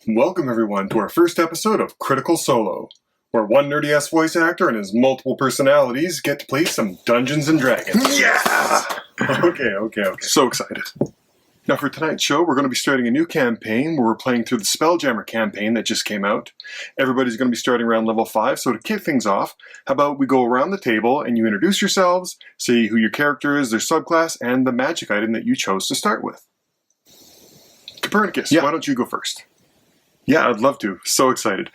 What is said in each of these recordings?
Welcome everyone to our first episode of Critical Solo, where one nerdy-ass voice actor and his multiple personalities get to play some Dungeons and Dragons. Yeah! Okay. So excited. Now for tonight's show, we're going to be starting a new campaign where we're playing through the Spelljammer campaign that just came out. Everybody's going to be starting around level 5, so to kick things off, how about we go around the table and you introduce yourselves, say who your character is, their subclass, and the magic item that you chose to start with. Copernicus, why don't you go first? Yeah, I'd love to. So excited.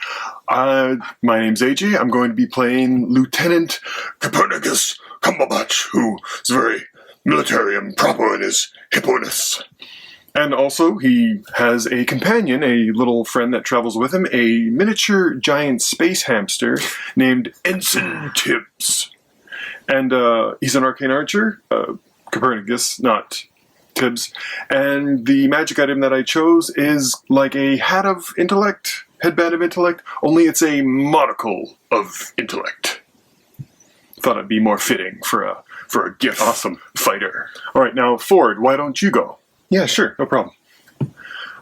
My name's AJ. I'm going to be playing Lieutenant Copernicus Cumberbatch, who is very military and proper in his hipponess. And also, he has a companion, a little friend that travels with him, a miniature giant space hamster named Ensign Tibbs. And he's an arcane archer, Copernicus, not Tibbs. And the magic item that I chose is like a hat of intellect, headband of intellect, only it's a monocle of intellect. Thought it'd be more fitting for a gift. Awesome. Fighter. All right, now Ford, why don't you go? Yeah, sure, no problem.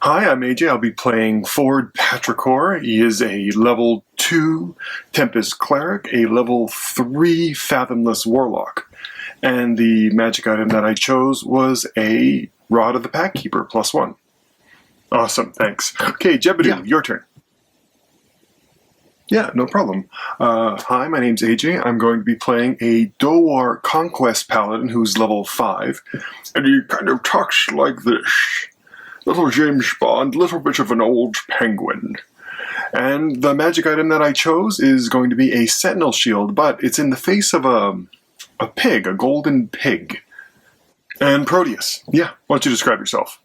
Hi, I'm AJ. I'll be playing Ford Patricor. He is a level 2 Tempest Cleric, a level 3 Fathomless Warlock. And the magic item that I chose was a Rod of the Packkeeper, +1. Awesome, thanks. Okay, Jebediah, your turn. Yeah, no problem. Hi, my name's AJ. I'm going to be playing a Dowar Conquest Paladin who's level 5. And he kind of talks like this. Little James Bond, little bit of an old penguin. And the magic item that I chose is going to be a Sentinel Shield, but it's in the face of a pig, a golden pig. And Proteus, why don't you describe yourself?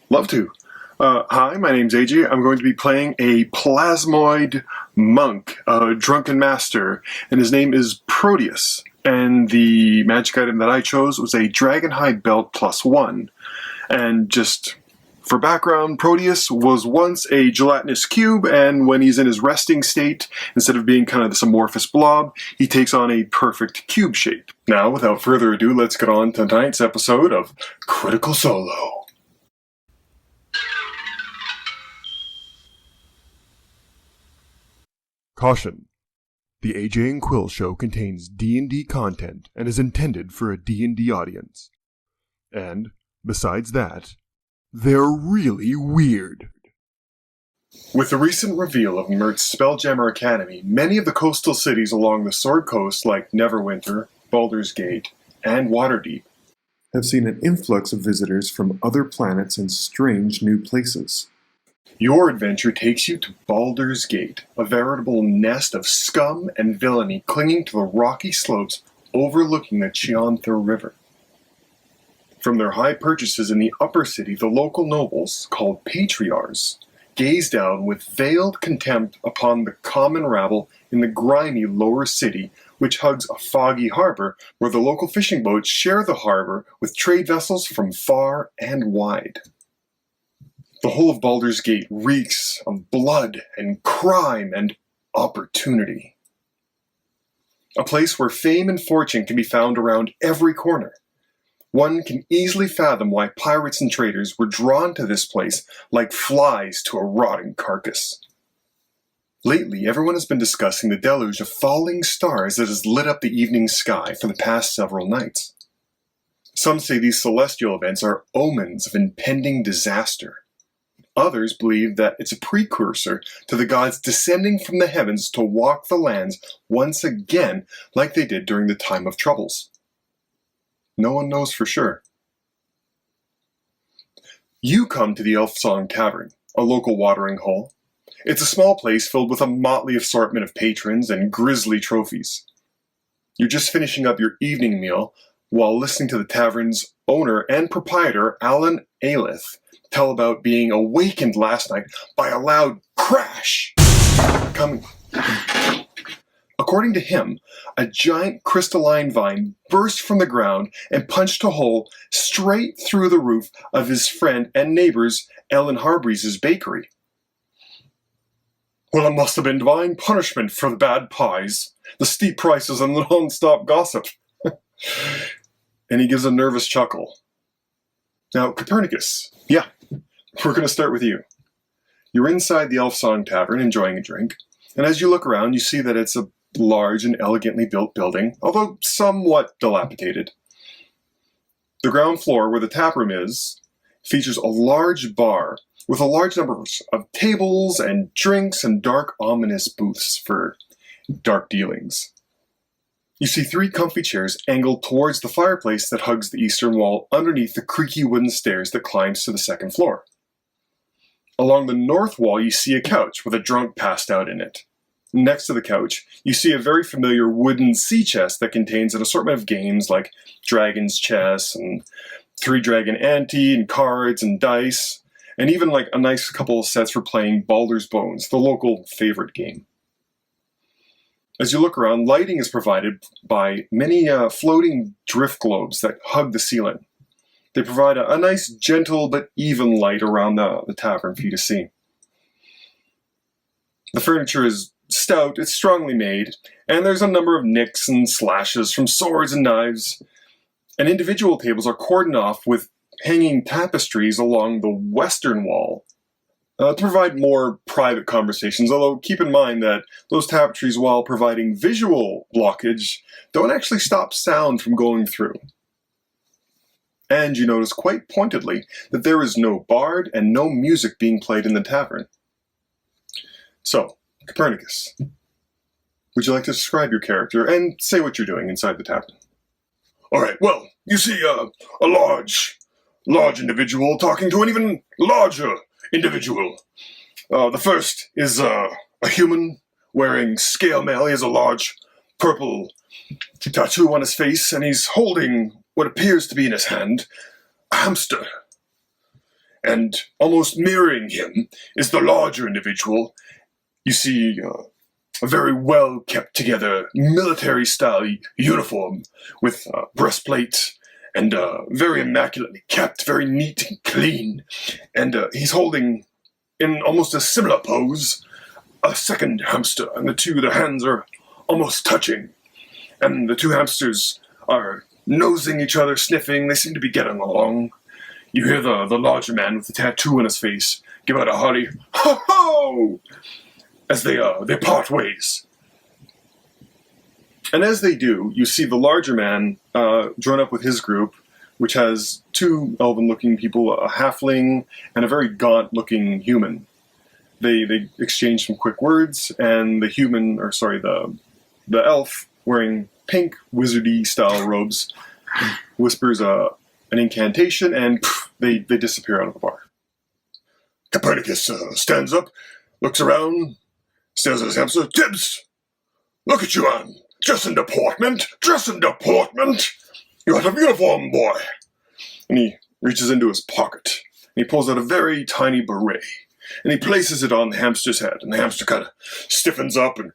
Love to. Hi, my name's AJ. I'm going to be playing a Plasmoid Monk, a Drunken Master, and his name is Proteus. And the magic item that I chose was a Dragonhide Belt +1. And just for background, Proteus was once a gelatinous cube, and when he's in his resting state, instead of being kind of this amorphous blob, he takes on a perfect cube shape. Now, without further ado, let's get on to tonight's episode of Critical Solo. Caution. The AJ and Quill Show contains D&D content and is intended for a D&D audience. And, besides that, they're really weird. With the recent reveal of Mert's Spelljammer Academy, many of the coastal cities along the Sword Coast like Neverwinter, Baldur's Gate, and Waterdeep have seen an influx of visitors from other planets and strange new places. Your adventure takes you to Baldur's Gate, a veritable nest of scum and villainy clinging to the rocky slopes overlooking the Cheonther River. From their high perches in the upper city, the local nobles, called patriarchs, gaze down with veiled contempt upon the common rabble in the grimy lower city, which hugs a foggy harbor where the local fishing boats share the harbor with trade vessels from far and wide. The whole of Baldur's Gate reeks of blood and crime and opportunity. A place where fame and fortune can be found around every corner. One can easily fathom why pirates and traders were drawn to this place like flies to a rotting carcass. Lately, everyone has been discussing the deluge of falling stars that has lit up the evening sky for the past several nights. Some say these celestial events are omens of impending disaster. Others believe that it's a precursor to the gods descending from the heavens to walk the lands once again like they did during the time of troubles. No one knows for sure. You come to the Elfsong Tavern, a local watering hole. It's a small place filled with a motley assortment of patrons and grisly trophies. You're just finishing up your evening meal while listening to the tavern's owner and proprietor, Alan Aelith, tell about being awakened last night by a loud crash coming. According to him, a giant crystalline vine burst from the ground and punched a hole straight through the roof of his friend and neighbor's Ellen Harbreeze's bakery. Well, it must have been divine punishment for the bad pies, the steep prices, and the non-stop gossip. And he gives a nervous chuckle. Now, Copernicus. We're going to start with you. You're inside the Elfsong Tavern enjoying a drink, and as you look around, you see that it's a large and elegantly built building, although somewhat dilapidated. The ground floor, where the taproom is, features a large bar with a large number of tables and drinks and dark, ominous booths for dark dealings. You see 3 comfy chairs angled towards the fireplace that hugs the eastern wall underneath the creaky wooden stairs that climbs to the second floor. Along the north wall, you see a couch with a drunk passed out in it. Next to the couch, you see a very familiar wooden sea chest that contains an assortment of games like Dragon's Chess and 3-Dragon Ante and cards and dice, and even like a nice couple of sets for playing Baldur's Bones, the local favorite game. As you look around, lighting is provided by many floating drift globes that hug the ceiling. They provide a nice, gentle, but even light around the tavern for you to see. The furniture is stout, it's strongly made, and there's a number of nicks and slashes from swords and knives, and individual tables are cordoned off with hanging tapestries along the western wall to provide more private conversations, although keep in mind that those tapestries, while providing visual blockage, don't actually stop sound from going through. And you notice quite pointedly that there is no bard and no music being played in the tavern. So, Copernicus, would you like to describe your character and say what you're doing inside the tavern? Alright, well, you see a large individual talking to an even larger individual. The first is a human wearing scale mail. He has a large purple tattoo on his face, and he's holding what appears to be in his hand a hamster. And almost mirroring him is the larger individual. You see a very well kept together military style uniform with breastplate and very immaculately kept, very neat and clean. And he's holding, in almost a similar pose, a second hamster, and their hands are almost touching. And the 2 hamsters are nosing each other, sniffing. They seem to be getting along. You hear the larger man with the tattoo on his face give out a hearty ho-ho as they part ways. And as they do, you see the larger man drawn up with his group, which has 2 elven-looking people, a halfling and a very gaunt-looking human. They exchange some quick words, and the elf, wearing pink wizardy-style robes, whispers an incantation, and they disappear out of the bar. Copernicus stands up, looks around, stares at his hamster. Tibbs! Look at you, man! Dress in deportment! You have a uniform, boy! And he reaches into his pocket, and he pulls out a very tiny beret, and he places it on the hamster's head, and the hamster kind of stiffens up and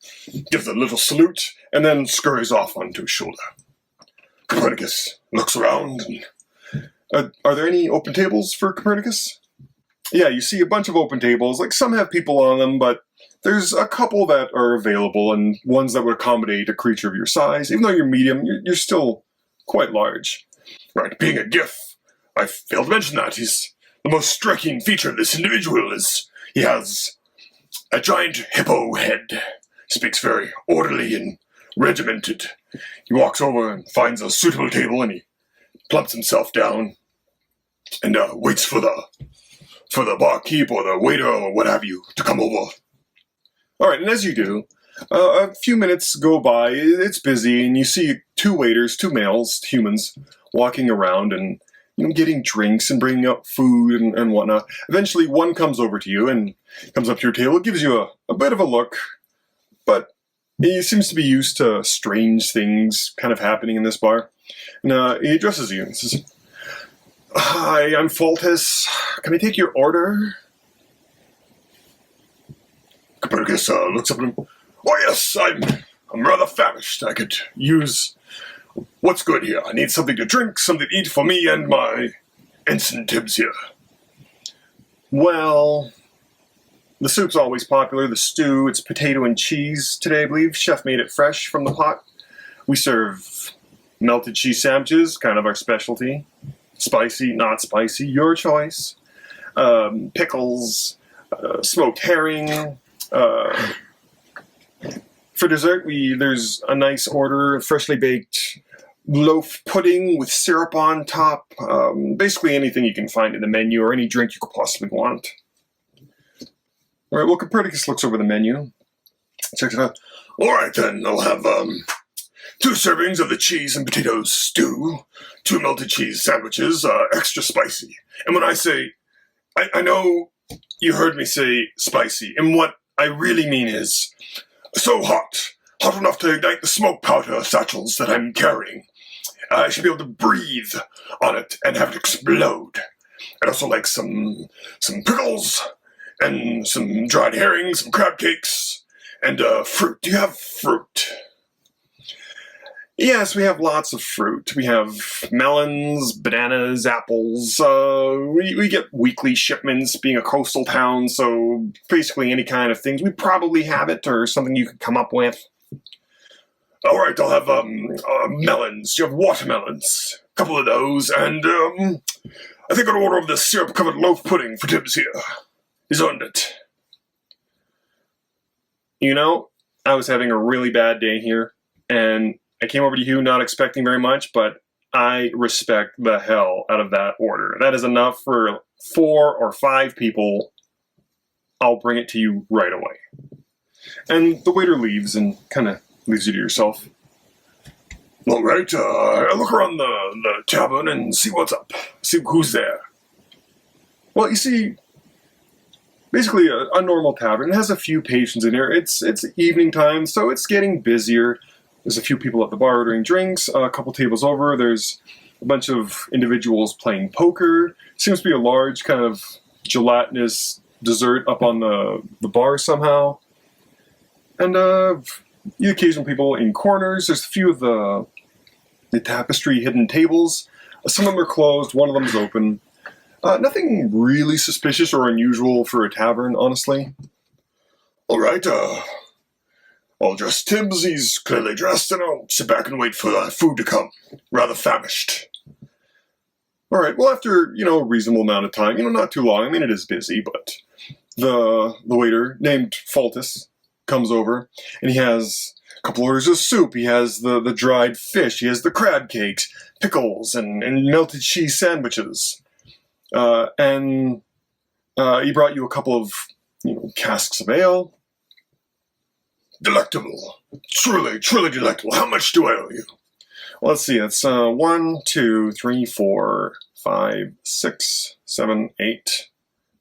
gives a little salute, and then scurries off onto his shoulder. Copernicus looks around and... Are there any open tables for Copernicus? Yeah, you see a bunch of open tables. Like, some have people on them, but there's a couple that are available, and ones that would accommodate a creature of your size. Even though you're medium, you're still quite large. Right, being a GIF, I failed to mention that. The most striking feature of this individual is he has a giant hippo head. Speaks very orderly and regimented. He walks over and finds a suitable table, and he plumps himself down and waits for the barkeep or the waiter or what have you to come over. All right, and as you do, a few minutes go by. It's busy, and you see 2 waiters, 2 males, humans, walking around and getting drinks and bringing up food and whatnot. Eventually, one comes over to you and comes up to your table, gives you a bit of a look, but he seems to be used to strange things kind of happening in this bar. And he addresses you and says, "Hi, I'm Foltis. Can I take your order?" Copernicus looks up at him. "Oh yes, I'm rather famished. I could use what's good here. I need something to drink, something to eat for me and my ensign Tibbs here." Well, the soup's always popular. The stew, it's potato and cheese today, I believe. Chef made it fresh from the pot. We serve melted cheese sandwiches, kind of our specialty. Spicy, not spicy, your choice. Pickles, smoked herring. For dessert, there's a nice order, freshly baked loaf pudding with syrup on top. Basically anything you can find in the menu or any drink you could possibly want. All right, well, Copernicus looks over the menu, checks it out. All right, then, I'll have 2 servings of the cheese and potatoes stew, 2 melted cheese sandwiches, extra spicy. And when I say, I know you heard me say spicy, and what I really mean is so hot enough to ignite the smoke powder satchels that I'm carrying. I should be able to breathe on it and have it explode. I'd also like some pickles and some dried herring, some crab cakes, and fruit. Do you have fruit? Yes, we have lots of fruit. We have melons, bananas, apples. We get weekly shipments, being a coastal town, so basically any kind of things. We probably have it, or something you could come up with. All right, I'll have melons. You have watermelons. A couple of those, and I think I'll order the syrup-covered loaf pudding for Tibbs here. He's earned it. You know, I was having a really bad day here, and I came over to you not expecting very much, but I respect the hell out of that order. That is enough for 4 or 5 people. I'll bring it to you right away. And the waiter leaves and kind of leaves you to yourself. All right, I look around the tavern and see what's up. See who's there. Well, you see, basically a normal tavern. It has a few patrons in here. It's evening time, so it's getting busier. There's a few people at the bar ordering drinks. A couple tables over, there's a bunch of individuals playing poker. Seems to be a large kind of gelatinous dessert up on the bar somehow. And the occasional people in corners. There's a few of the tapestry hidden tables. Some of them are closed, one of them is open. Nothing really suspicious or unusual for a tavern, honestly. All right, I'll dress Tibbs. He's clearly dressed, and I'll sit back and wait for food to come. Rather famished. All right, well, after, a reasonable amount of time, not too long. I mean, it is busy, but the waiter, named Faltus, comes over, and he has a couple orders of soup. He has the dried fish. He has the crab cakes, pickles, and melted cheese sandwiches. And he brought you a couple of, casks of ale. Delectable. Truly, truly delectable. How much do I owe you? Well, let's see. It's 1, 2, 3, 4, 5, 6, 7, 8.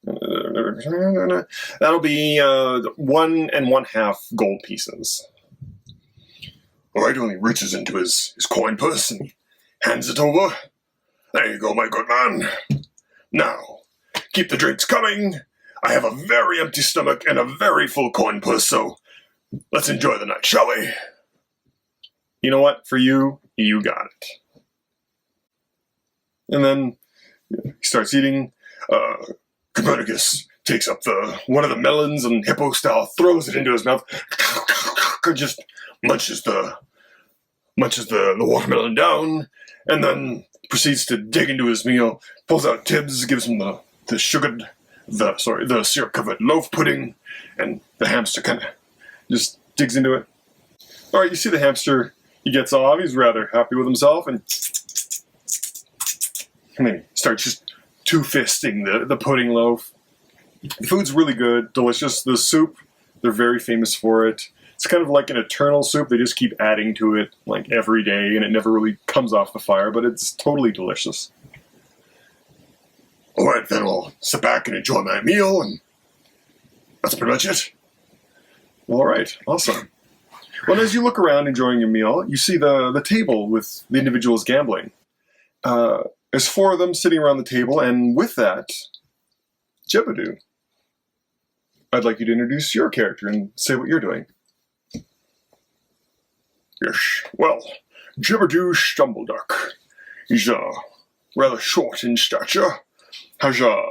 That'll be 1 1/2 gold pieces. All right, well, he reaches into his coin purse and hands it over. There you go, my good man. Now, keep the drinks coming. I have a very empty stomach and a very full coin purse, so let's enjoy the night, shall we? You know what? For you, you got it. And then he starts eating. Copernicus takes up one of the melons and hippo style, throws it into his mouth, just munches the watermelon down, and then proceeds to dig into his meal, pulls out Tibbs, gives him the syrup covered loaf pudding, and the hamster kind of just digs into it. All right, you see the hamster. He gets off. He's rather happy with himself, and then he starts just two-fisting the pudding loaf. The food's really good, delicious. The soup, they're very famous for it. It's kind of like an eternal soup. They just keep adding to it like every day, and it never really comes off the fire, but it's totally delicious. All right, then I'll sit back and enjoy my meal, and that's pretty much it. All right, awesome. Well, as you look around enjoying your meal, you see the table with the individuals gambling. There's 4 of them sitting around the table, and with that, Jebediah, I'd like you to introduce your character and say what you're doing. Yes, well, Jebediah Stumbleduck. He's rather short in stature, has a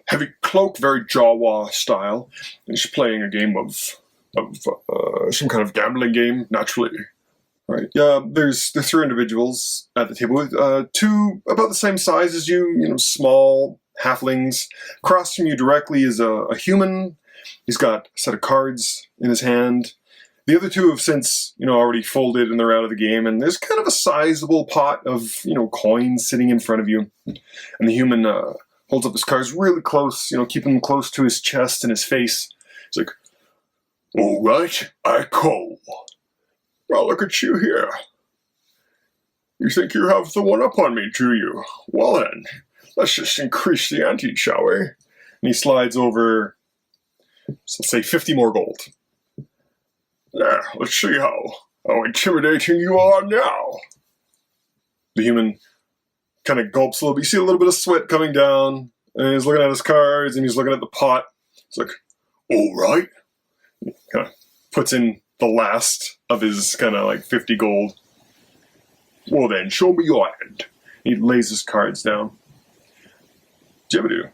heavy cloak, very Jawa style, and he's playing a game of some kind of gambling game, naturally. Right. Yeah, there's 3 individuals at the table with 2 about the same size as you, small, halflings. Across from you directly is a human. He's got a set of cards in his hand. The other two have since, already folded and they're out of the game, and there's kind of a sizable pot of, coins sitting in front of you. And the human holds up his cards really close, keeping them close to his chest and his face. He's like, "All right, I call. Well, look at you here. You think you have the one up on me, do you? Well then, let's just increase the ante, shall we?" And he slides over, so let's say 50 more gold. "There, let's see how intimidating you are now." The human kind of gulps a little bit. You see a little bit of sweat coming down, and he's looking at his cards, and he's looking at the pot. He's like, "All right." He kind of puts in the last of his kind of 50 gold. "Well then, show me your hand." He lays his cards down. "Jebediah,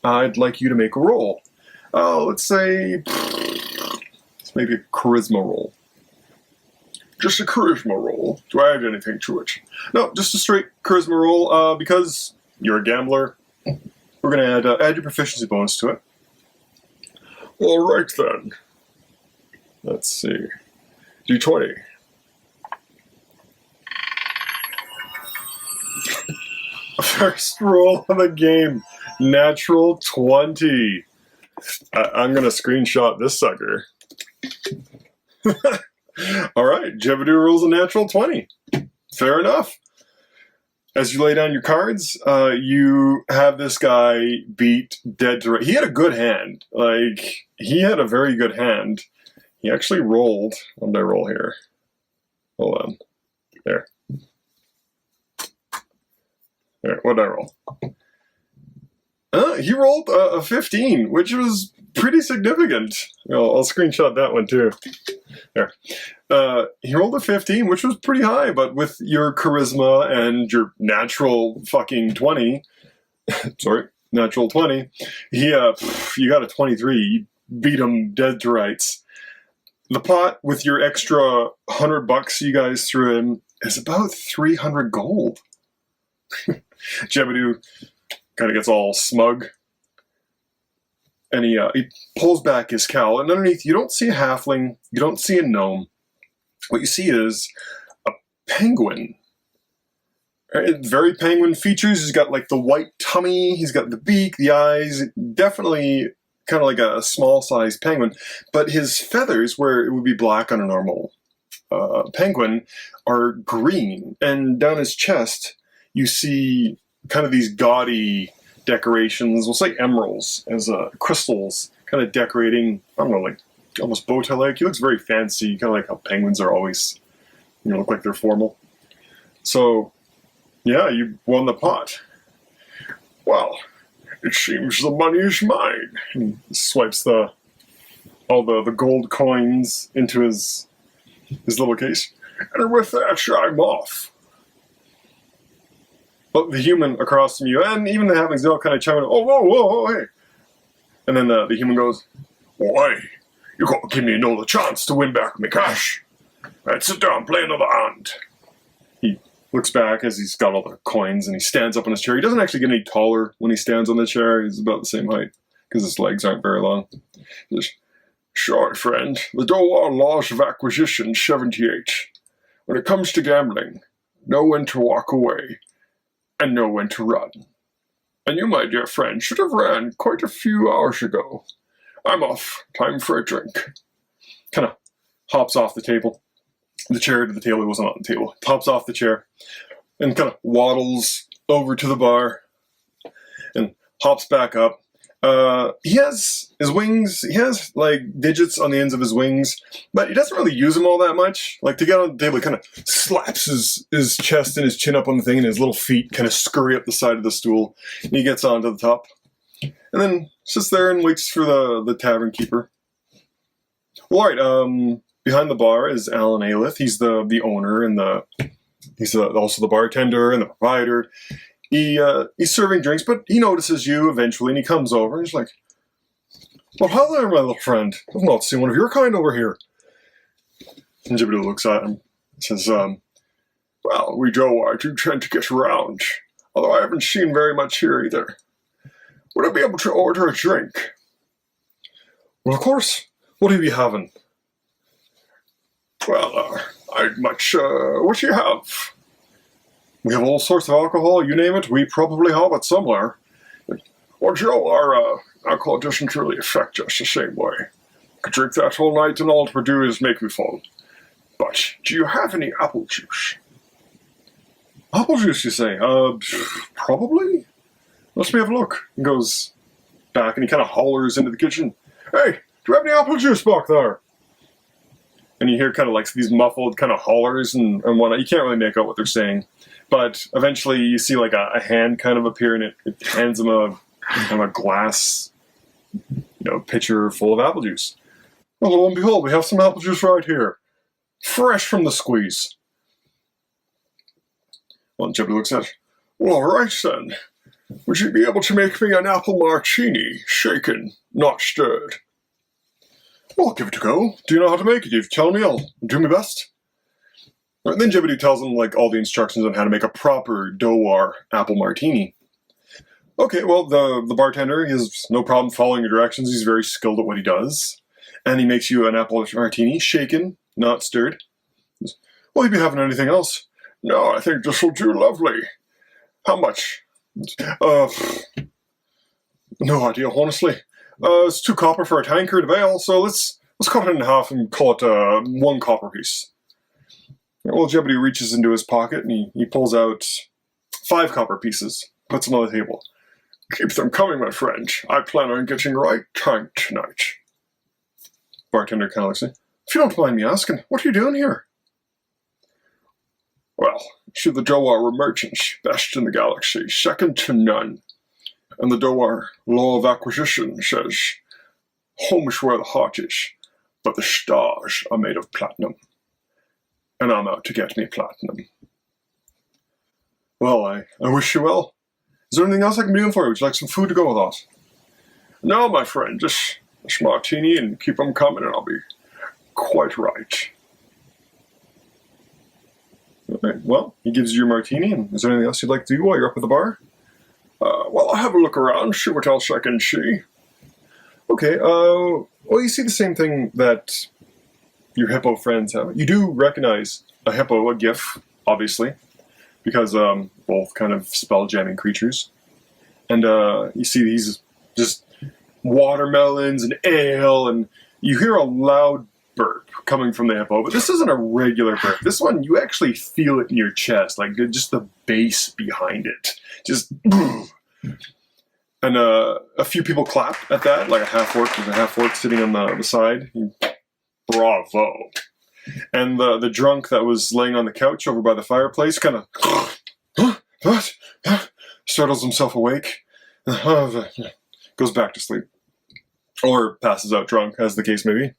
I'd like you to make a roll. Let's say, maybe a charisma roll." "Just a charisma roll? Do I add anything to it?" "No, just a straight charisma roll. Because you're a gambler, we're going to add your proficiency bonus to it." "All right then. Let's see. D20. First roll of the game. Natural 20. I'm going to screenshot this sucker. All right, Jebediah rolls a natural 20. Fair enough. As you lay down your cards, you have this guy beat dead to rights. He had a good hand. He had a very good hand. He actually rolled. What did I roll here? Hold on. There. There, what did I roll? He rolled a 15, which was pretty significant. I'll screenshot that one too. There. He rolled a 15, which was pretty high, but with your charisma and your natural fucking 20, sorry, natural 20, you got a 23. You beat him dead to rights. The pot with your extra $100 you guys threw in is about 300 gold. Jebediah kind of gets all smug, and he pulls back his cowl, and underneath you don't see a halfling, you don't see a gnome. What you see is a penguin. Right? Very penguin features. He's got the white tummy, he's got the beak, the eyes, definitely kind of like a small-sized penguin, but his feathers, where it would be black on a normal penguin, are green, and down his chest you see kind of these gaudy decorations, we'll say emeralds, as crystals kind of decorating, I don't know, almost bow tie-like. He looks very fancy, kind of like how penguins are always, look like they're formal. So, yeah, you won the pot. "Well, it seems the money is mine." He swipes all the gold coins into his little case. "And with that, I'm off." But the human across from you, and even the halflings, they all kind of chime in, "Oh, whoa, hey." And then the human goes, "Why, you gotta give me another chance to win back my cash. Right, sit down, play another hand." He looks back as he's got all the coins, and he stands up on his chair. He doesn't actually get any taller when he stands on the chair. He's about the same height, because his legs aren't very long. He says, "Sure, friend, the Doar laws of acquisition 78. When it comes to gambling, know when to walk away, and know when to run. And you, my dear friend, should have ran quite a few hours ago. I'm off. Time for a drink." Kind of hops off the table. The chair to the table, it wasn't on the table. Hops off the chair and kind of waddles over to the bar and hops back up. He has his wings, he has digits on the ends of his wings, but he doesn't really use them all that much. To get on the table, he kind of slaps his chest and his chin up on the thing, and his little feet kind of scurry up the side of the stool. And he gets onto the top. And then sits there and waits for the tavern keeper. Well, alright, behind the bar is Alan Aelith. He's the owner, and he's also the bartender and the proprietor. He's serving drinks, but he notices you eventually, and he comes over, and he's like, "Well, how there, my little friend? I've not seen one of your kind over here." And Jebediah looks at him and says, "Well, we Doar do tend to get around, although I haven't seen very much here either. would I be able to order a drink? Well, of course. What do you be having? Well, I'd much, what do you have? We have all sorts of alcohol, you name it, we probably have it somewhere. Well, Joe, our alcohol doesn't really affect us the same way. I could drink that all night and all it would do is make me fall. But, do you have any apple juice? Apple juice, you say? Probably? Let me have a look. He goes back and he kind of hollers into the kitchen. Hey, do you have any apple juice back there? And you hear kind of like these muffled kind of hollers and whatnot. You can't really make out what they're saying. But eventually you see like a hand kind of appear and it hands him a glass, pitcher full of apple juice. Well, lo and behold, we have some apple juice right here. Fresh from the squeeze. Well, Jebby looks at it. Well, all right then. Would you be able to make me an apple martini, shaken, not stirred? Well, I'll give it a go. Do you know how to make it? You tell me, I'll do my best. And then Jebby tells him like all the instructions on how to make a proper Dowar apple martini. Okay, well, the bartender, he has no problem following your directions. He's very skilled at what he does. And he makes you an apple martini, shaken, not stirred. Will you be having anything else? No, I think this will do lovely. How much? No idea, honestly. It's 2 copper for a tankard of ale, so let's cut it in half and call it 1 copper piece. Well, Jebby reaches into his pocket and he pulls out 5 copper pieces, puts them on the table. Keep them coming, my friend. I plan on getting right tanked tonight. Bartender kind of looks at me. If you don't mind me asking, what are you doing here? Well, should the Dowar were merchants, best in the galaxy, second to none. And the Dowar law of acquisition says, home's where the heart is, but the stars are made of platinum. And I'm out to get me platinum. Well, I wish you well. Is there anything else I can be doing for you? Would you like some food to go with that? No, my friend, just a martini and keep them coming and I'll be quite right. Okay, well, he gives you your martini, and is there anything else you'd like to do while you're up at the bar? Well, I'll have a look around, see what else I can see. Okay, well, you see the same thing that your hippo friends have. You do recognize a hippo, a GIF, obviously, because both kind of spell-jamming creatures. And you see these just watermelons and ale, and you hear a loud burp coming from the hippo, but this isn't a regular burp. This one, you actually feel it in your chest, like just the bass behind it. Just and a few people clap at that, like a half-orc. There's a half-orc sitting on the side. Bravo. And the drunk that was laying on the couch over by the fireplace kind of startles himself awake, goes back to sleep. Or passes out drunk, as the case may be.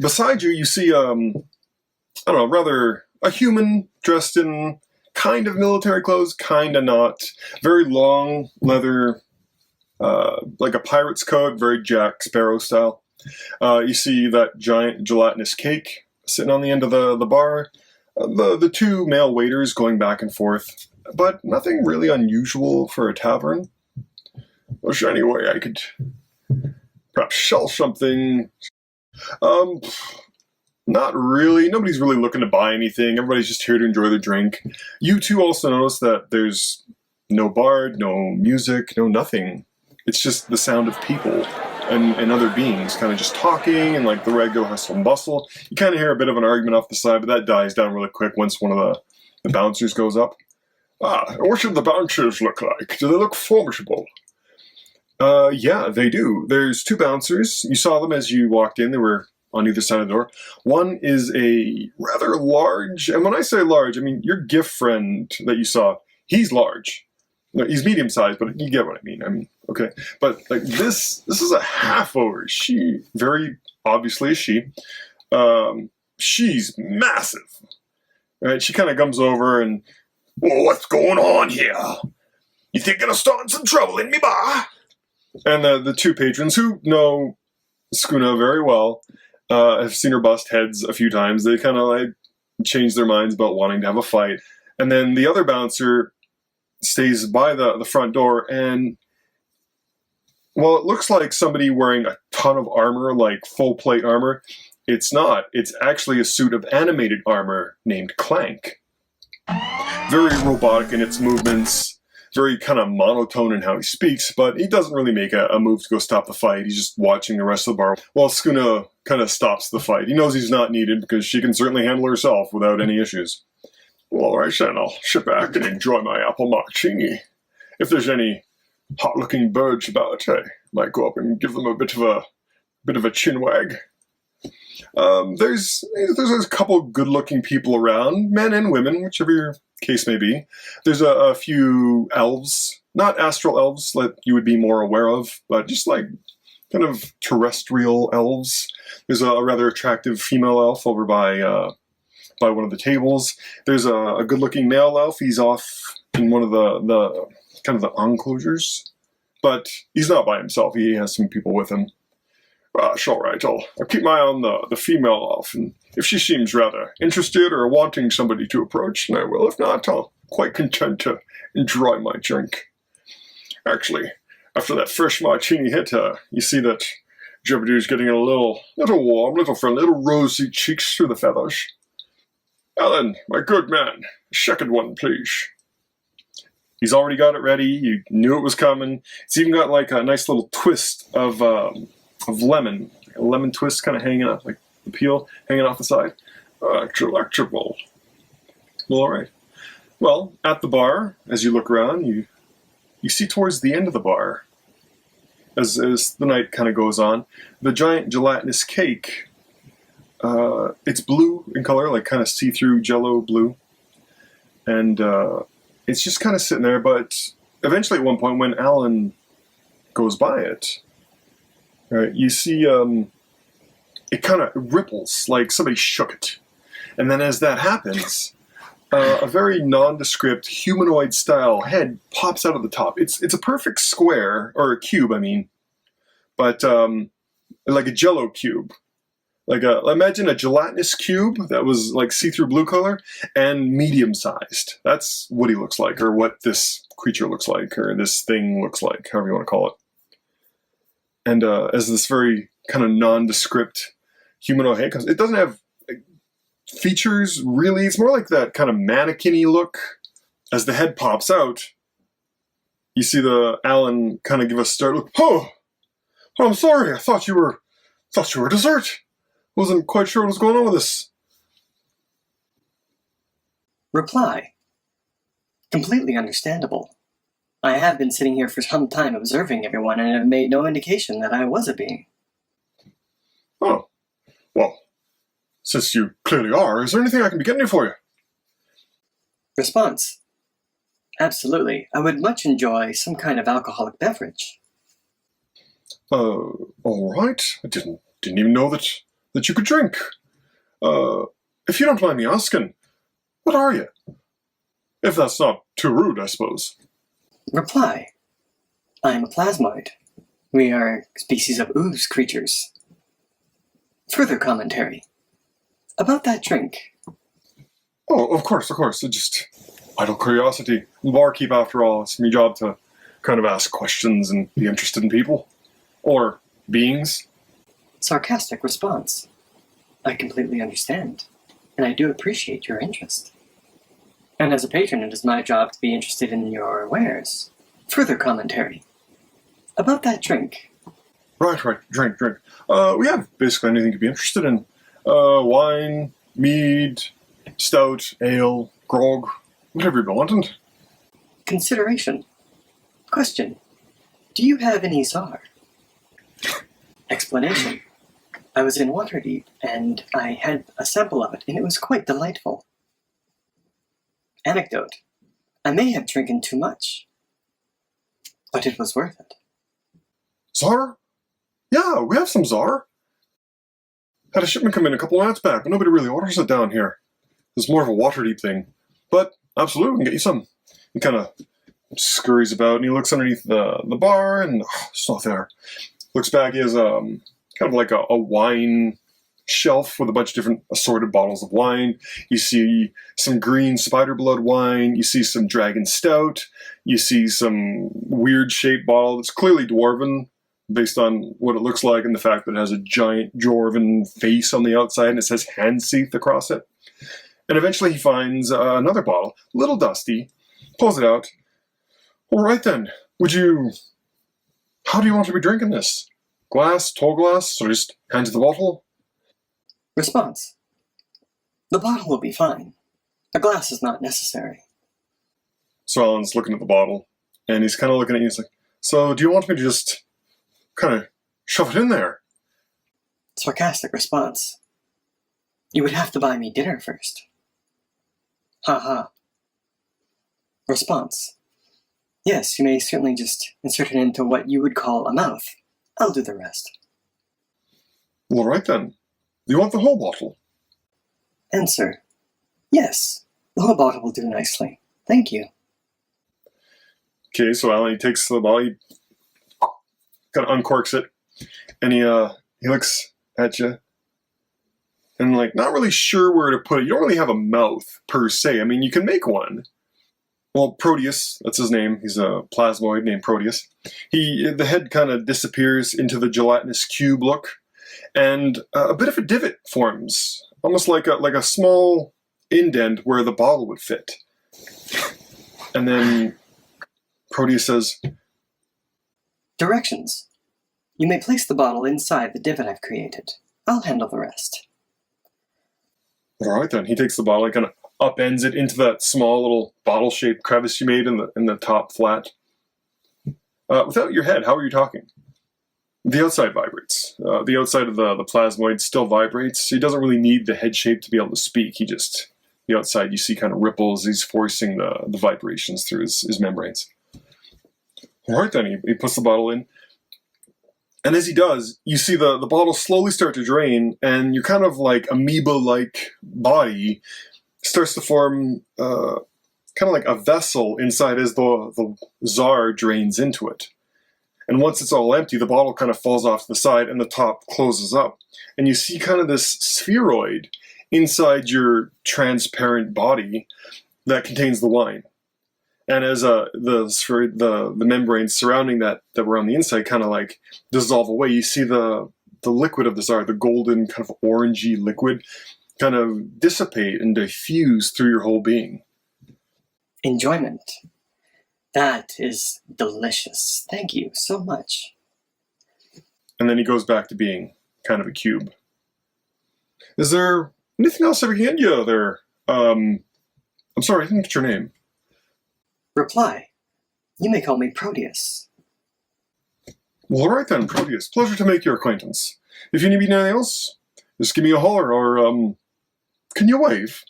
Beside you, you see, rather a human dressed in kind of military clothes, kind of not. Very long leather, like a pirate's coat, very Jack Sparrow style. You see that giant gelatinous cake sitting on the end of the bar. The 2 male waiters going back and forth, but nothing really unusual for a tavern. Wish anyway I could perhaps sell something. Not really. Nobody's really looking to buy anything. Everybody's just here to enjoy the drink. You two also notice that there's no bard, no music, no nothing. It's just the sound of people and other beings kind of just talking and like the regular hustle and bustle. You kind of hear a bit of an argument off the side, but that dies down really quick once one of the bouncers goes up. What should the bouncers look like? Do they look formidable? Yeah, they do. There's 2 bouncers. You saw them as you walked in. They were on either side of the door. One is a rather large, and when I say large, I mean your gift friend that you saw, he's large. No, he's medium-sized, but you get what I mean. Okay. But like this is a half-ogre. She, very obviously, she's massive. Right? She kind of comes over and, well, what's going on here? You thinking of starting some trouble in me bar? And the 2 patrons who know Skuna very well, have seen her bust heads a few times. They kind of like change their minds about wanting to have a fight. And then the other bouncer stays by the front door, and Well, it looks like somebody wearing a ton of armor, like full plate armor. It's not. It's actually a suit of animated armor named Clank. Very robotic in its movements, very kind of monotone in how he speaks, but he doesn't really make a move to go stop the fight. He's just watching the rest of the bar while Skuna kind of stops the fight. He knows he's not needed because she can certainly handle herself without any issues. Well, all right, then I'll sit back and enjoy my apple martini. If there's any hot-looking birds about, I might go up and give them a bit of a chin wag. There's a couple good-looking people around, men and women, whichever your case may be. There's a few elves, not astral elves that you would be more aware of, but just like kind of terrestrial elves. There's a rather attractive female elf over by one of the tables. There's a good-looking male elf. He's off in one of the kind of the enclosures, but he's not by himself. He has some people with him. It's all right. I'll keep my eye on the female elf, and if she seems rather interested or wanting somebody to approach, then I will. If not, I'll quite content to enjoy my drink. Actually, after that first martini hit, you see that Jeopardy's getting a little warm, little friendly, little rosy cheeks through the feathers. Alan, my good man, second one, please. He's already got it ready. You knew it was coming. It's even got like a nice little twist of lemon. A lemon twist kind of hanging up, like the peel hanging off the side. Delectable. Well, all right. Well, at the bar, as you look around, you see towards the end of the bar, as the night kind of goes on, the giant gelatinous cake. It's blue in color, like kind of see-through jello blue. And it's just kind of sitting there, but eventually at one point when Alan goes by it, right, you see it kind of ripples, like somebody shook it. And then as that happens, a very nondescript humanoid-style head pops out of the top. It's a perfect square, or a cube, I mean, but like a jello cube. Like imagine a gelatinous cube that was like see-through blue color and medium-sized. That's what he looks like, or what this creature looks like, or this thing looks like, however you want to call it. And as this very kind of nondescript humanoid head comes, it doesn't have features really. It's more like that kind of mannequin-y look. As the head pops out, you see the Alan kind of give a start look. Oh, I'm sorry. I thought you were dessert. Wasn't quite sure what was going on with this. Reply. Completely understandable. I have been sitting here for some time observing everyone and have made no indication that I was a being. Oh, well, since you clearly are, is there anything I can be getting you for you? Response. Absolutely. I would much enjoy some kind of alcoholic beverage. All right. I didn't even know that you could drink. If you don't mind me asking, what are you? If that's not too rude, I suppose. Reply. I am a plasmoid. We are a species of ooze creatures. Further commentary. About that drink. Oh, of course. It's just idle curiosity. Barkeep, after all. It's my job to kind of ask questions and be interested in people. Or beings. Sarcastic response. I completely understand, and I do appreciate your interest. And as a patron, it is my job to be interested in your wares. Further commentary. About that drink. Right, drink. We have basically anything to be interested in. Wine, mead, stout, ale, grog, whatever you're wanting. Consideration. Question. Do you have any czar? Explanation. I was in Waterdeep, and I had a sample of it, and it was quite delightful. Anecdote. I may have drinking too much, but it was worth it. Czar? Yeah, we have some czar. Had a shipment come in a couple of nights back, but nobody really orders it down here. It's more of a Waterdeep thing. But, absolutely, we can get you some. He kind of scurries about, and he looks underneath the bar, and it's not there. Looks back, he has kind of like a wine shelf with a bunch of different assorted bottles of wine. You see some green spider blood wine. You see some dragon stout. You see some weird shaped bottle that's clearly dwarven. based on what it looks like and the fact that it has a giant dwarven face on the outside and it says Handseath across it. And eventually he finds another bottle, a little dusty, pulls it out. All right then, how do you want to be drinking this? Glass, tall glass, or just hand you the bottle? Response. The bottle will be fine. A glass is not necessary. So Alan's looking at the bottle, and he's kind of looking at you, he's like, so do you want me to just kind of shove it in there? Sarcastic response. You would have to buy me dinner first. Ha ha. Response. Yes, you may certainly just insert it into what you would call a mouth. I'll do the rest. Well, all right then. Do you want the whole bottle? Answer. Yes, the whole bottle will do nicely. Thank you. Okay, so Alan, he takes the bottle, he kind of uncorks it, and he looks at you, and not really sure where to put it. You don't really have a mouth, per se. I mean, you can make one. Well, Proteus, that's his name. He's a plasmoid named Proteus. The head kind of disappears into the gelatinous cube look, and a bit of a divot forms, almost like a small indent where the bottle would fit. And then Proteus says, Directions. You may place the bottle inside the divot I've created. I'll handle the rest. all right then. He takes the bottle, he kind of upends it into that small little bottle-shaped crevice you made in the top flat. Without your head, how are you talking? The outside vibrates. The outside of the plasmoid still vibrates. He doesn't really need the head shape to be able to speak. The outside you see kind of ripples. He's forcing the vibrations through his membranes. All right then, he puts the bottle in. And as he does, you see the bottle slowly start to drain, and your kind of amoeba-like body starts to form kind of like a vessel inside as the Tsar drains into it. And once it's all empty, the bottle kind of falls off to the side and the top closes up. And you see kind of this spheroid inside your transparent body that contains the wine. And as the membranes surrounding that were on the inside kind of dissolve away, you see the liquid of the Tsar, the golden kind of orangey liquid, kind of dissipate and diffuse through your whole being. Enjoyment. That is delicious. Thank you so much. And then he goes back to being kind of a cube. Is there anything else I can hand you there? I'm sorry, I didn't get your name. Reply. You may call me Proteus. Well, all right then, Proteus. Pleasure to make your acquaintance. If you need anything else, just give me a holler, or can you wave?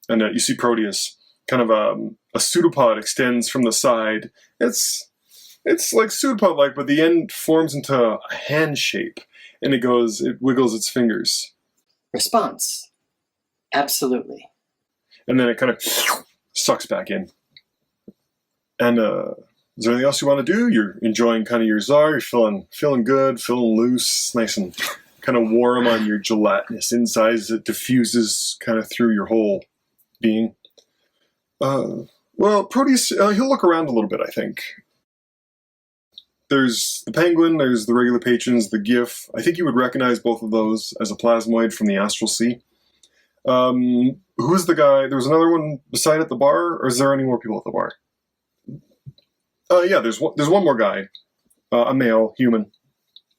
And you see Proteus, kind of a pseudopod extends from the side. It's like pseudopod-like, but the end forms into a hand shape, and it wiggles its fingers. Response. Absolutely. And then it kind of sucks back in. And is there anything else you want to do? You're enjoying kind of your Tsar. You're feeling good, feeling loose, nice and kind of warm on your gelatinous inside as it diffuses kind of through your whole being. Well, Proteus, he'll look around a little bit, I think. There's the penguin, there's the regular patrons, the GIF. I think you would recognize both of those as a plasmoid from the Astral Sea. Who's the guy? There was another one beside at the bar, or is there any more people at the bar? Yeah, there's one more guy, a male, human.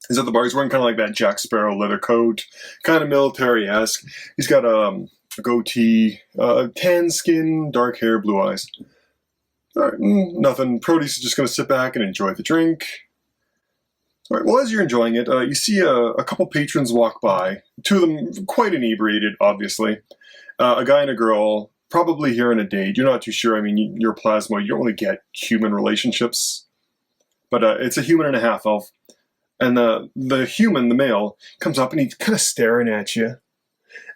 He's at the bar. He's wearing kind of like that Jack Sparrow leather coat, kind of military-esque. He's got a goatee, tan skin, dark hair, blue eyes. All right, nothing. Proteus is just going to sit back and enjoy the drink. All right, well, as you're enjoying it, you see a couple patrons walk by. Two of them quite inebriated, obviously. A guy and a girl, probably here on a date. You're not too sure. I mean, you're a plasma. You don't really get human relationships. But it's a human and a half elf. And the human, the male, comes up and he's kind of staring at you.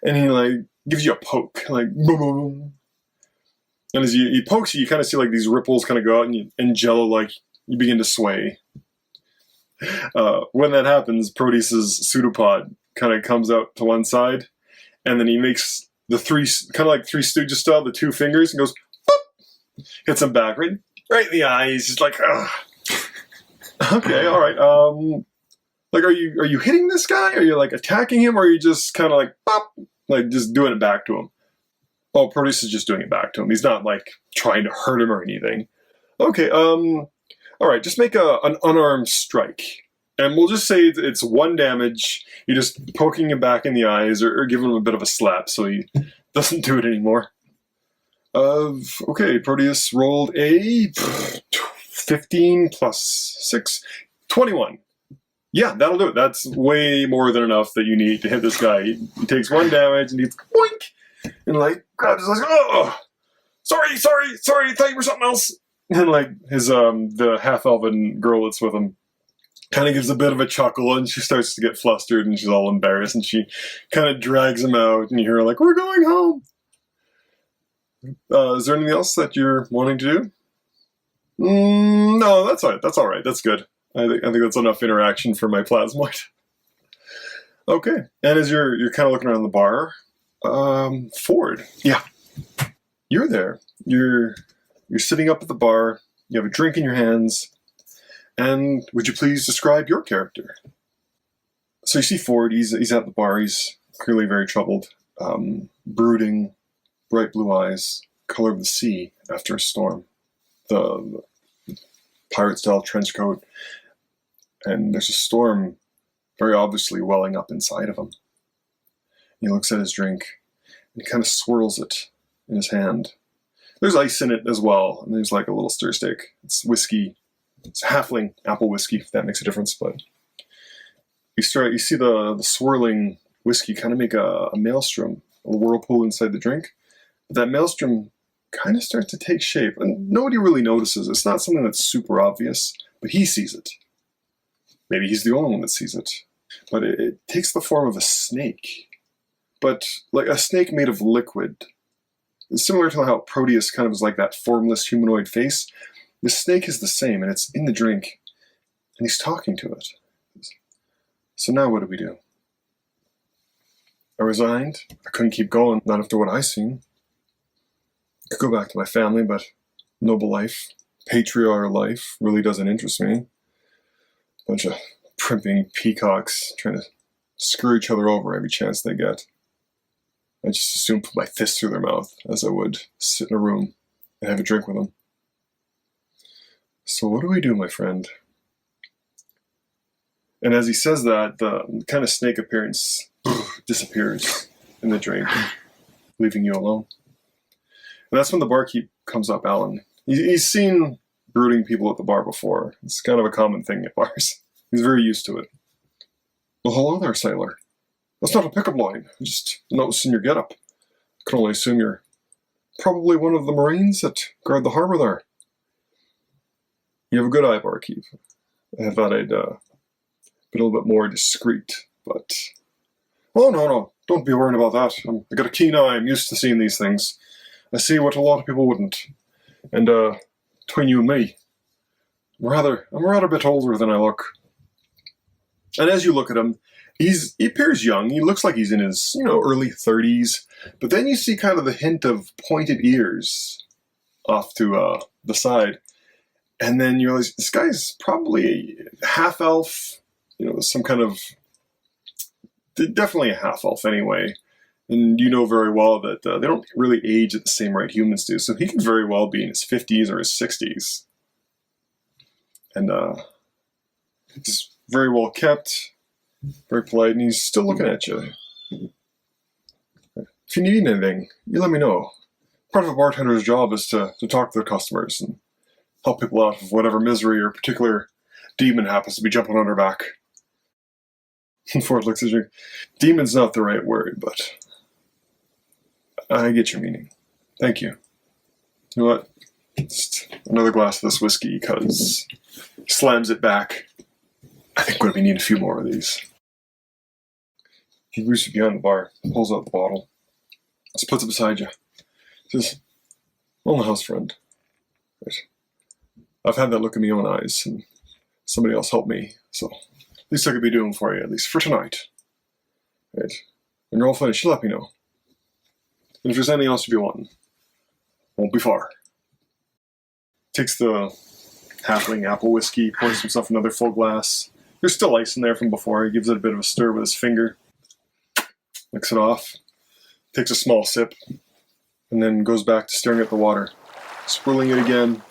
And he, gives you a poke. Boom. And as he pokes you kind of see, these ripples kind of go out and jello, you begin to sway. When that happens, Proteus's pseudopod kind of comes out to one side. And then he makes the three, kind of like Three Stooges style, the two fingers, and goes, boop! Hits him back, right in the eye. He's just like, ugh. Okay, all right. Like, are you hitting this guy? Are you like attacking him, or are you just kind of like pop, like just doing it back to him? Oh, Proteus is just doing it back to him. He's not like trying to hurt him or anything. Okay. All right. Just make an unarmed strike, and we'll just say it's 1 damage. You're just poking him back in the eyes, or giving him a bit of a slap, so he doesn't do it anymore. Okay. Proteus rolled a 15 plus 6, 21. Yeah, that'll do it. That's way more than enough that you need to hit this guy. He takes 1 damage and he's boink! And like, grabs his like, oh! Sorry, thought you were something else. And like, his, the half-elven girl that's with him kind of gives a bit of a chuckle and she starts to get flustered and she's all embarrassed and she kind of drags him out and you hear her like, we're going home! Is there anything else that you're wanting to do? No, that's all right. That's good. I think that's enough interaction for my plasmoid. Okay, and as you're kind of looking around the bar, Ford, yeah, you're there. You're sitting up at the bar. You have a drink in your hands, and would you please describe your character? So you see Ford. He's at the bar. He's clearly very troubled, brooding, bright blue eyes, color of the sea after a storm. The pirate-style trench coat. And there's a storm very obviously welling up inside of him. He looks at his drink and he kind of swirls it in his hand. There's ice in it as well, and there's like a little stir stick. It's whiskey. It's halfling apple whiskey, if that makes a difference. But you see the swirling whiskey kind of make a maelstrom, a whirlpool inside the drink. But that maelstrom kind of starts to take shape, and nobody really notices. It's not something that's super obvious, but he sees it. Maybe he's the only one that sees it. But it takes the form of a snake. But like a snake made of liquid. It's similar to how Proteus kind of is like that formless humanoid face. The snake is the same, and it's in the drink. And he's talking to it. So now what do we do? I resigned. I couldn't keep going, not after what I seen. I could go back to my family, but noble life, patriarchal life, really doesn't interest me. Bunch of primping peacocks trying to screw each other over every chance they get. I just as soon put my fist through their mouth as I would sit in a room and have a drink with them. So what do we do, my friend? And as he says that, the kind of snake appearance disappears in the drink, leaving you alone. And that's when the barkeep comes up, Alan. He's seen brooding people at the bar before. It's kind of a common thing at bars. He's very used to it. Well, hello there, sailor. That's not a pickup line. I just noticing your getup. I can only assume you're probably one of the Marines that guard the harbor there. You have a good eye, barkeep. I thought I'd be a little bit more discreet, but... Oh, no. Don't be worrying about that. I got a keen eye. I'm used to seeing these things. I see what a lot of people wouldn't. And, between you and me, I'm rather a bit older than I look. And as you look at him, he appears young. He looks like he's in his, early 30s. But then you see kind of the hint of pointed ears off to the side. And then you realize this guy's probably a half-elf, some kind of... Definitely a half-elf anyway. And you know very well that they don't really age at the same rate humans do. So he could very well be in his 50s or his 60s. And he's very well kept, very polite, and he's still looking at you. If you need anything, you let me know. Part of a bartender's job is to talk to the customers and help people out of whatever misery or particular demon happens to be jumping on their back. And Ford looks at you. Demon's not the right word, but I get your meaning. Thank you. You know what? Just another glass of this whiskey, because he slams it back. I think we're going to need a few more of these. He reaches behind the bar, pulls out the bottle, just puts it beside you. Says, "On the house, friend. Right. I've had that look in my own eyes, and somebody else helped me, so at least I could be doing for you, at least for tonight. Right. When you're all finished, you let me know. And if there's anything else you be wanting, won't be far." Takes the halfling apple whiskey, pours himself another full glass. There's still ice in there from before. He gives it a bit of a stir with his finger, licks it off, takes a small sip, and then goes back to staring at the water, swirling it again.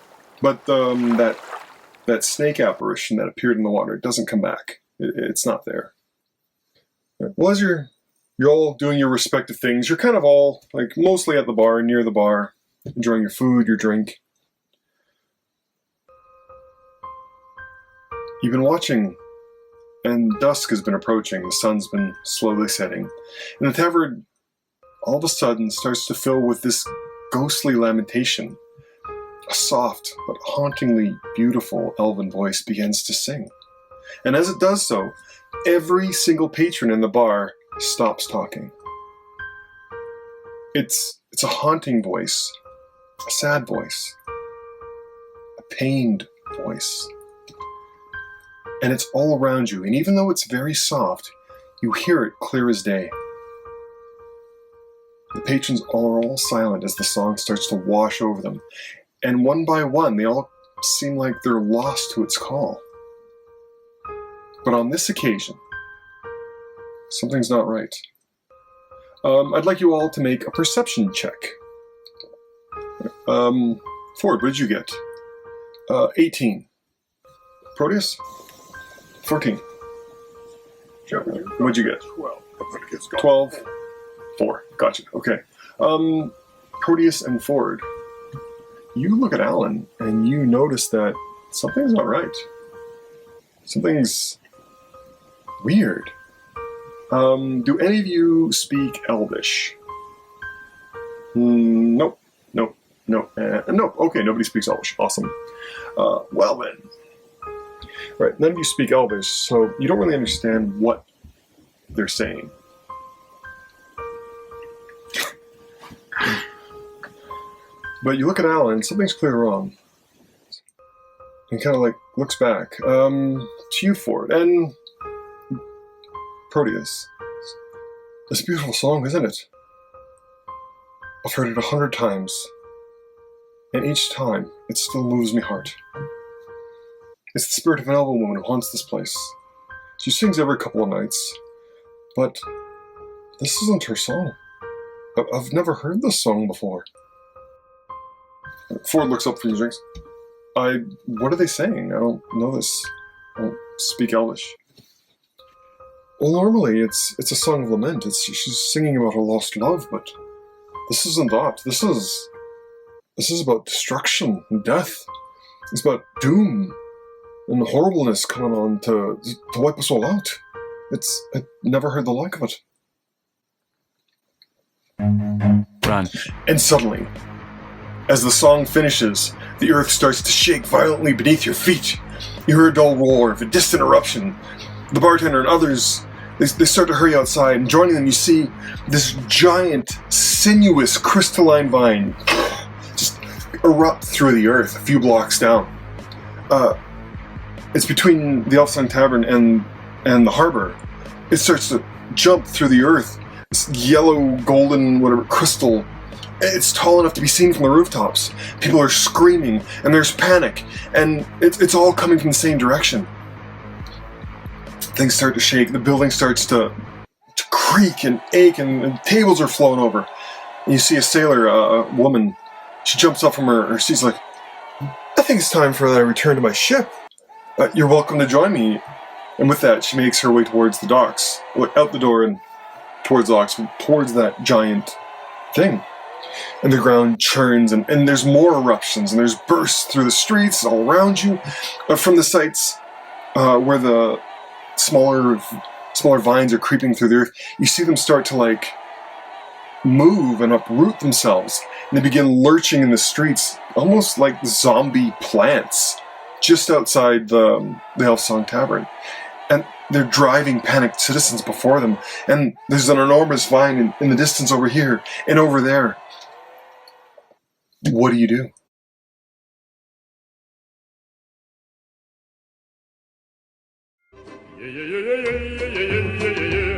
But that snake apparition that appeared in the water doesn't come back. It's not there. Well, as you're all doing your respective things, you're kind of all, like, mostly at the bar, near the bar, enjoying your food, your drink. You've been watching, and dusk has been approaching. The sun's been slowly setting. And the tavern, all of a sudden, starts to fill with this ghostly lamentation. A soft but hauntingly beautiful elven voice begins to sing. And as it does so, every single patron in the bar stops talking. It's a haunting voice, a sad voice, a pained voice. And it's all around you, and even though it's very soft, you hear it clear as day. The patrons are all silent as the song starts to wash over them, and one by one, they all seem like they're lost to its call. But on this occasion, something's not right. I'd like you all to make a perception check. Ford, what did you get? 18. Proteus? 14. What'd you get? 12. 12. 4. Gotcha. Okay. Proteus and Ford, you look at Alan and you notice that something's not right. Something's weird. Do any of you speak Elvish? Nope. Nope. Nope. Nope. Okay, nobody speaks Elvish. Awesome. Well then. Right, none of you speak Elvish, so you don't really understand what they're saying. But you look at Alan, and something's clearly wrong. And kind of like looks back. To you, Ford, and Proteus. It's a beautiful song, isn't it? I've heard it 100 times. And each time, it still moves me heart. It's the spirit of an elven woman who haunts this place. She sings every couple of nights. But this isn't her song. I've never heard this song before. Ford looks up from his drinks. What are they saying? I don't know this. I don't speak Elvish. Well, normally it's a song of lament. She's singing about her lost love, but this isn't that. This is about destruction and death. It's about doom and horribleness coming on to wipe us all out. I never heard the like of it. Run. And suddenly, as the song finishes, the earth starts to shake violently beneath your feet. You hear a dull roar of a distant eruption. The bartender and others, they start to hurry outside, and joining them you see this giant, sinuous, crystalline vine just erupt through the earth a few blocks down. It's between the Elfsong Tavern and the harbor. It starts to jump through the earth, this yellow, golden, whatever, crystal. It's tall enough to be seen from the rooftops. People are screaming, and there's panic, and it's all coming from the same direction. Things start to shake, the building starts to creak and ache, and tables are flowing over. And you see a sailor, a woman, she jumps up from her seat, like, I think it's time for that I return to my ship. You're welcome to join me. And with that, she makes her way towards the docks, out the door and towards the docks, towards that giant thing. And the ground churns, and there's more eruptions, and there's bursts through the streets all around you. From the sites where the smaller vines are creeping through the earth, you see them start to move and uproot themselves, and they begin lurching in the streets, almost like zombie plants, just outside the Elfsong Tavern. And they're driving panicked citizens before them, and there's an enormous vine in the distance over here and over there. What do you do? Yeah, yeah, yeah, yeah, yeah, yeah, yeah, yeah, yeah.